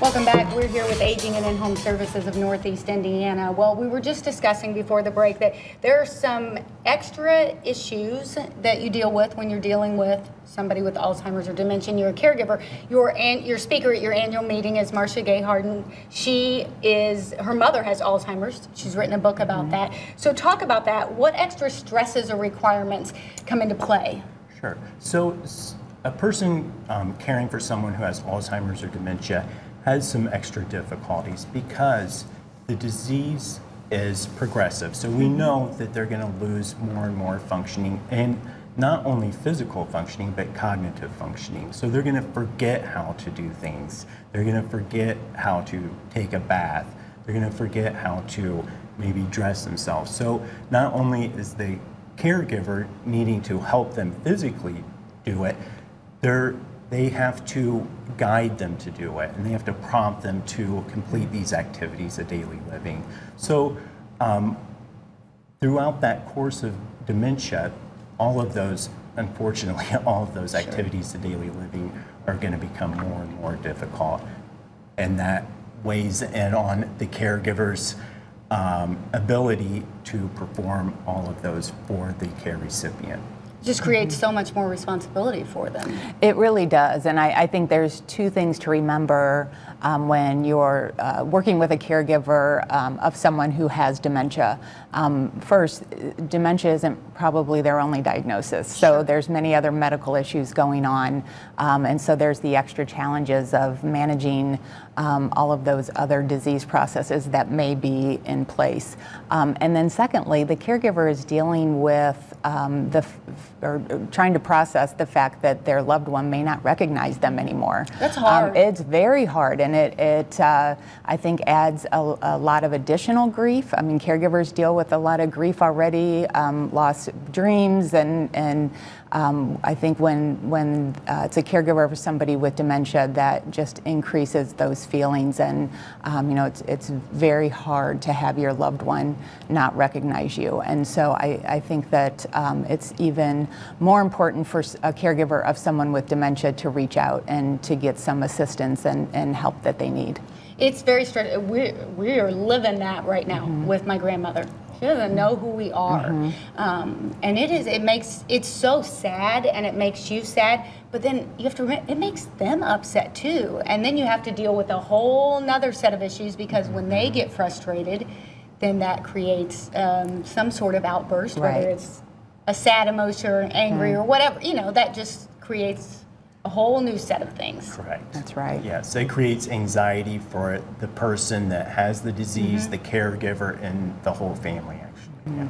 Welcome back. We're here with Aging and In-Home Services of Northeast Indiana. Well, we were just discussing before the break that there are some extra issues that you deal with when you're dealing with somebody with Alzheimer's or dementia. You're a caregiver. Your speaker at your annual meeting is Marcia Gay Harden. Her mother has Alzheimer's. She's written a book about that. So talk about that. What extra stresses or requirements come into play? Sure. So a person caring for someone who has Alzheimer's or dementia has some extra difficulties because the disease is progressive. So we know that they're going to lose more and more functioning, and not only physical functioning, but cognitive functioning. So they're going to forget how to do things. They're going to forget how to take a bath. They're going to forget how to maybe dress themselves. So not only is the caregiver needing to help them physically do it, they have to guide them to do it, and they have to prompt them to complete these activities of daily living. So throughout that course of dementia, unfortunately, all of those activities of daily living are going to become more and more difficult, and that weighs in on the caregiver's ability to perform all of those for the care recipient. Just creates so much more responsibility for them. It really does, and I think there's two things to remember when you're working with a caregiver of someone who has dementia. First, dementia isn't probably their only diagnosis, so there's many other medical issues going on, and so there's the extra challenges of managing all of those other disease processes that may be in place. And then secondly, the caregiver is dealing with or trying to process the fact that their loved one may not recognize them anymore. That's hard. It's very hard, and it I think adds a lot of additional grief. I mean, caregivers deal with a lot of grief already, lost dreams, and I think when it's a caregiver for somebody with dementia, that just increases those feelings, and it's very hard to have your loved one not recognize you. And so I think that it's even more important for a caregiver of someone with dementia to reach out and to get some assistance and help that they need. It's very stressful. We are living that right now with my grandmother. She doesn't know who we are, and it's so sad, and it makes you sad. But then you have to remember, it makes them upset too, and then you have to deal with a whole nother set of issues because when they get frustrated, then that creates some sort of outburst, whether it's a sad emotion or angry or whatever. That just creates a whole new set of things. Correct. That's right. Yes, it creates anxiety for the person that has the disease, the caregiver, and the whole family, actually. Yeah.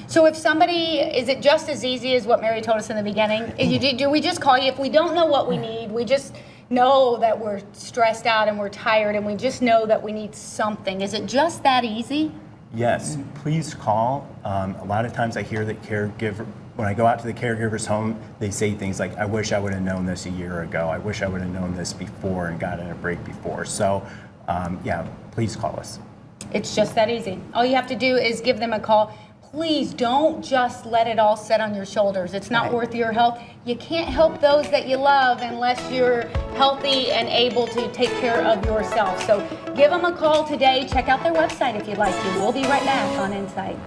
So if is it just as easy as what Mary told us in the beginning? Do we just call you if we don't know what we need? We just know that we're stressed out and we're tired, and we just know that we need something. Is it just that easy? Yes, please call. A lot of times I hear that when I go out to the caregiver's home, they say things like, I wish I would have known this a year ago. I wish I would have known this before and gotten a break before. So, please call us. It's just that easy. All you have to do is give them a call. Please don't just let it all sit on your shoulders. It's not worth your health. You can't help those that you love unless you're healthy and able to take care of yourself. So give them a call today. Check out their website if you'd like to. We'll be right back on Insight.